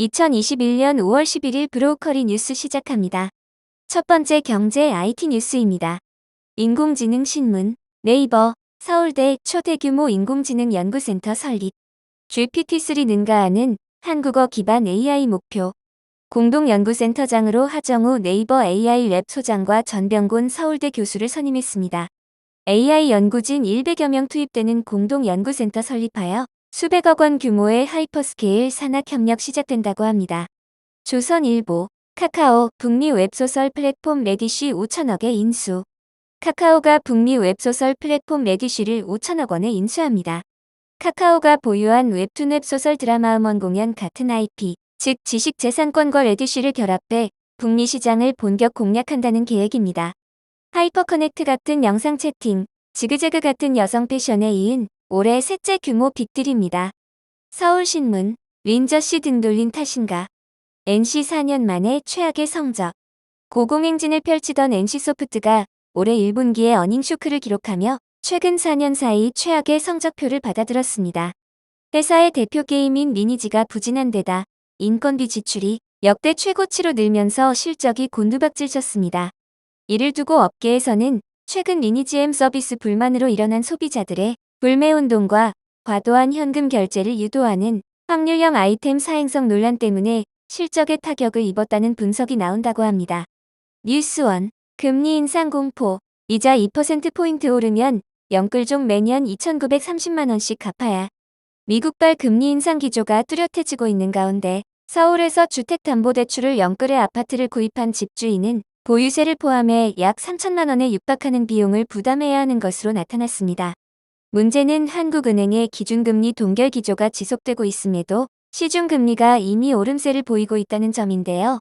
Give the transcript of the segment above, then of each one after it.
2021년 5월 11일 브로커리 뉴스 시작합니다. 첫 번째 경제 IT 뉴스입니다. 인공지능 신문, 네이버, 서울대 초대규모 인공지능 연구센터 설립, GPT-3 능가하는 한국어 기반 AI 목표, 공동연구센터장으로 하정우 네이버 AI 랩 소장과 전병곤 서울대 교수를 선임했습니다. AI 연구진 100여 명 투입되는 공동연구센터 설립하여 수백억 원 규모의 하이퍼스케일 산학협력 시작된다고 합니다. 조선일보, 카카오 북미 웹소설 플랫폼 레디쉬 5천억에 인수. 카카오가 북미 웹소설 플랫폼 레디쉬를 5천억 원에 인수합니다. 카카오가 보유한 웹툰 웹소설 드라마 음원 공연 같은 IP, 즉 지식재산권과 레디쉬를 결합해 북미 시장을 본격 공략한다는 계획입니다. 하이퍼커넥트 같은 영상 채팅, 지그재그 같은 여성 패션에 이은 올해 셋째 규모 빅딜입니다. 서울신문, 린저씨 등 돌린 탓인가. NC 4년 만에 최악의 성적. 고공행진을 펼치던 NC소프트가 올해 1분기에 어닝쇼크를 기록하며 최근 4년 사이 최악의 성적표를 받아들었습니다. 회사의 대표 게임인 리니지가 부진한 데다 인건비 지출이 역대 최고치로 늘면서 실적이 곤두박질쳤습니다. 이를 두고 업계에서는 최근 리니지 M 서비스 불만으로 일어난 소비자들의 불매운동과 과도한 현금 결제를 유도하는 확률형 아이템 사행성 논란 때문에 실적에 타격을 입었다는 분석이 나온다고 합니다. 뉴스원, 금리 인상 공포, 이자 2%포인트 오르면 영끌종 매년 2,930만원씩 갚아야. 미국발 금리 인상 기조가 뚜렷해지고 있는 가운데 서울에서 주택담보대출을 영끌해 아파트를 구입한 집주인은 보유세를 포함해 약 3천만 원에 육박하는 비용을 부담해야 하는 것으로 나타났습니다. 문제는 한국은행의 기준금리 동결 기조가 지속되고 있음에도 시중금리가 이미 오름세를 보이고 있다는 점인데요.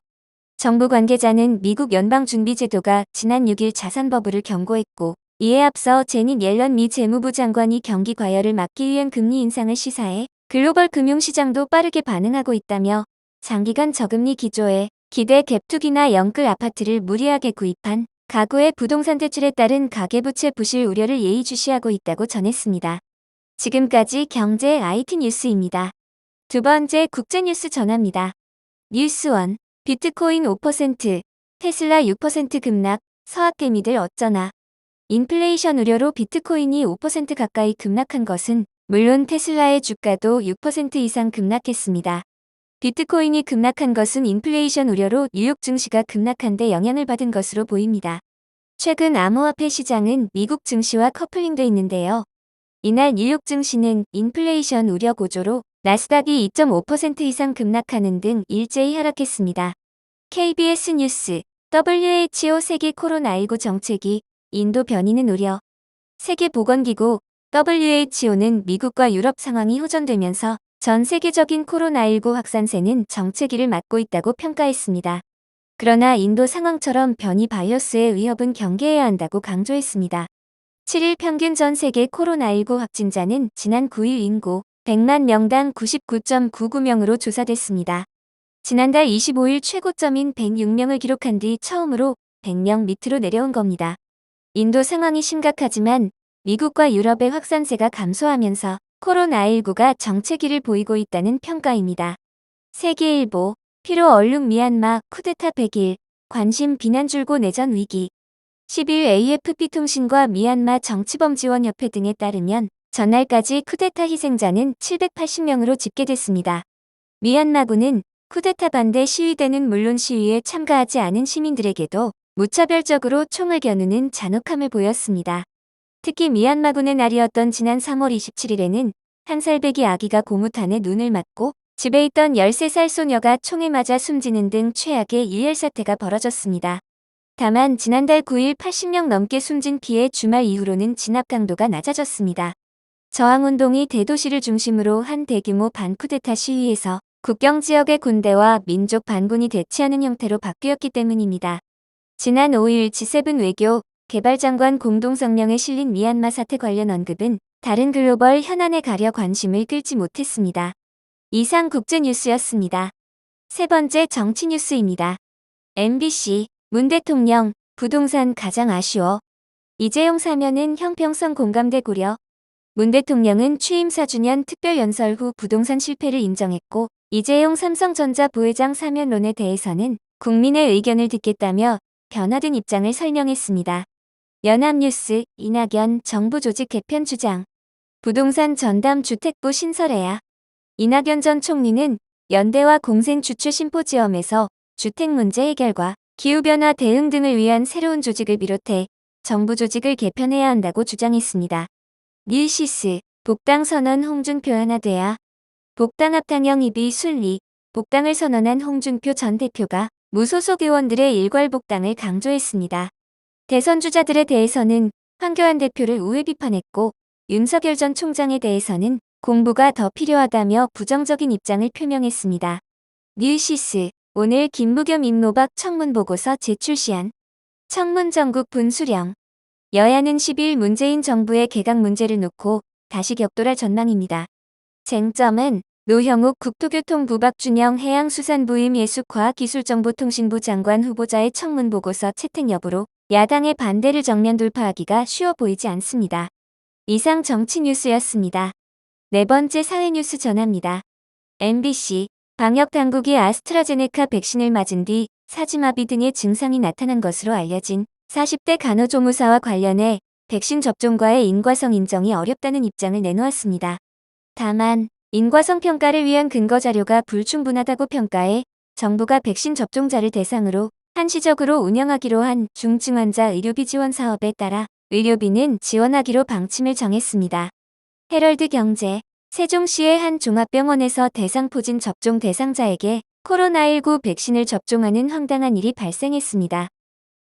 정부 관계자는 미국 연방준비제도가 지난 6일 자산 버블을 경고했고 이에 앞서 제닛 옐런 미 재무부 장관이 경기 과열을 막기 위한 금리 인상을 시사해 글로벌 금융시장도 빠르게 반응하고 있다며 장기간 저금리 기조에 기대 갭투기나 영끌 아파트를 무리하게 구입한 가구의 부동산 대출에 따른 가계부채 부실 우려를 예의주시하고 있다고 전했습니다. 지금까지 경제 IT 뉴스입니다. 두 번째 국제뉴스 전합니다. 뉴스원, 비트코인 5%, 테슬라 6% 급락, 서학개미들 어쩌나. 인플레이션 우려로 비트코인이 5% 가까이 급락한 것은 물론 테슬라의 주가도 6% 이상 급락했습니다. 비트코인이 급락한 것은 인플레이션 우려로 뉴욕 증시가 급락한 데 영향을 받은 것으로 보입니다. 최근 암호화폐 시장은 미국 증시와 커플링돼 있는데요. 이날 뉴욕 증시는 인플레이션 우려 고조로 나스닥이 2.5% 이상 급락하는 등 일제히 하락했습니다. KBS 뉴스, WHO 세계 코로나19 정책이 인도 변이는 우려. 세계보건기구 WHO는 미국과 유럽 상황이 호전되면서 전 세계적인 코로나19 확산세는 정체기를 맞고 있다고 평가했습니다. 그러나 인도 상황처럼 변이 바이러스의 위협은 경계해야 한다고 강조했습니다. 7일 평균 전 세계 코로나19 확진자는 지난 9일 인구 100만 명당 99.99명으로 조사됐습니다. 지난달 25일 최고점인 106명을 기록한 뒤 처음으로 100명 밑으로 내려온 겁니다. 인도 상황이 심각하지만 미국과 유럽의 확산세가 감소하면서 코로나19가 정체기를 보이고 있다는 평가입니다. 세계일보, 피로 얼룩 미얀마 쿠데타 100일, 관심 비난 줄고 내전 위기. 10일 AFP 통신과 미얀마 정치범지원협회 등에 따르면 전날까지 쿠데타 희생자는 780명으로 집계됐습니다. 미얀마군은 쿠데타 반대 시위대는 물론 시위에 참가하지 않은 시민들에게도 무차별적으로 총을 겨누는 잔혹함을 보였습니다. 특히 미얀마군의 날이었던 지난 3월 27일에는 한 살배기 아기가 고무탄에 눈을 맞고 집에 있던 13살 소녀가 총에 맞아 숨지는 등 최악의 일열 사태가 벌어졌습니다. 다만 지난달 9일 80명 넘게 숨진 피해 주말 이후로는 진압 강도가 낮아졌습니다. 저항운동이 대도시를 중심으로 한 대규모 반쿠데타 시위에서 국경 지역의 군대와 민족 반군이 대치하는 형태로 바뀌었기 때문입니다. 지난 5일 G7 외교 개발장관 공동성명에 실린 미얀마 사태 관련 언급은 다른 글로벌 현안에 가려 관심을 끌지 못했습니다. 이상 국제뉴스였습니다. 세 번째 정치 뉴스입니다. MBC, 문 대통령, 부동산 가장 아쉬워. 이재용 사면은 형평성 공감대 고려. 문 대통령은 취임 4주년 특별연설 후 부동산 실패를 인정했고 이재용 삼성전자 부회장 사면론에 대해서는 국민의 의견을 듣겠다며 변화된 입장을 설명했습니다. 연합뉴스 이낙연 정부 조직 개편 주장. 부동산 전담 주택부 신설해야. 이낙연 전 총리는 연대와 공생 주최 심포지엄에서 주택 문제 해결과 기후변화 대응 등을 위한 새로운 조직을 비롯해 정부 조직을 개편해야 한다고 주장했습니다. 밀시스 복당 선언 홍준표 하나 돼야. 복당 합당형 입이 순리, 복당을 선언한 홍준표 전 대표가 무소속 의원들의 일괄 복당을 강조했습니다. 대선 주자들에 대해서는 황교안 대표를 우회 비판했고 윤석열 전 총장에 대해서는 공부가 더 필요하다며 부정적인 입장을 표명했습니다. 뉴시스 오늘 김부겸 임노박 청문보고서 제출 시한. 청문 전국 분수령. 여야는 10일 문재인 정부의 개각 문제를 놓고 다시 격돌할 전망입니다. 쟁점은 노형욱 국토교통부 박준영 해양수산부임 예술과학기술정보통신부 장관 후보자의 청문보고서 채택 여부로 야당의 반대를 정면 돌파하기가 쉬워 보이지 않습니다. 이상 정치 뉴스였습니다. 네 번째 사회 뉴스 전합니다. MBC 방역당국이 아스트라제네카 백신을 맞은 뒤 사지마비 등의 증상이 나타난 것으로 알려진 40대 간호조무사와 관련해 백신 접종과의 인과성 인정이 어렵다는 입장을 내놓았습니다. 다만 인과성 평가를 위한 근거 자료가 불충분하다고 평가해 정부가 백신 접종자를 대상으로 한시적으로 운영하기로 한 중증 환자 의료비 지원 사업에 따라 의료비는 지원하기로 방침을 정했습니다. 헤럴드 경제 세종시의 한 종합병원에서 대상포진 접종 대상자에게 코로나19 백신을 접종하는 황당한 일이 발생했습니다.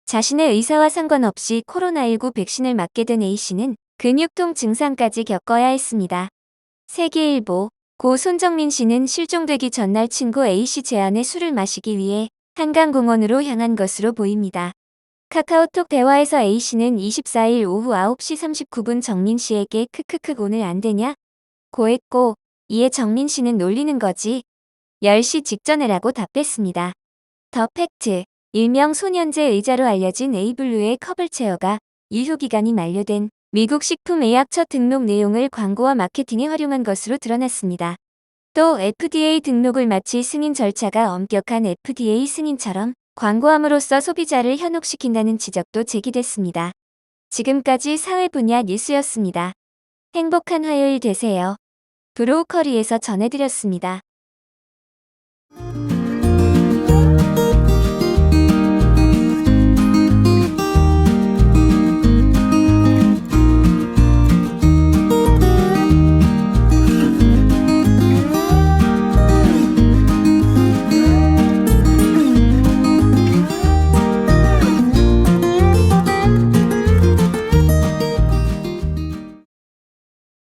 자신의 의사와 상관없이 코로나19 백신을 맞게 된 A씨는 근육통 증상까지 겪어야 했습니다. 세계일보 고 손정민 씨는 실종되기 전날 친구 A씨 제안에 술을 마시기 위해 한강공원으로 향한 것으로 보입니다. 카카오톡 대화에서 A씨는 24일 오후 9시 39분 정민 씨에게 크크크 오늘 안 되냐? 고했고 이에 정민 씨는 놀리는 거지. 10시 직전에라고 답했습니다. 더 팩트 일명 소년제 의자로 알려진 에이블루의 컵을체어가 유효기간이 만료된 미국 식품의약처 등록 내용을 광고와 마케팅에 활용한 것으로 드러났습니다. 또 FDA 등록을 마치 승인 절차가 엄격한 FDA 승인처럼 광고함으로써 소비자를 현혹시킨다는 지적도 제기됐습니다. 지금까지 사회 분야 뉴스였습니다. 행복한 화요일 되세요. 브로우커리에서 전해드렸습니다.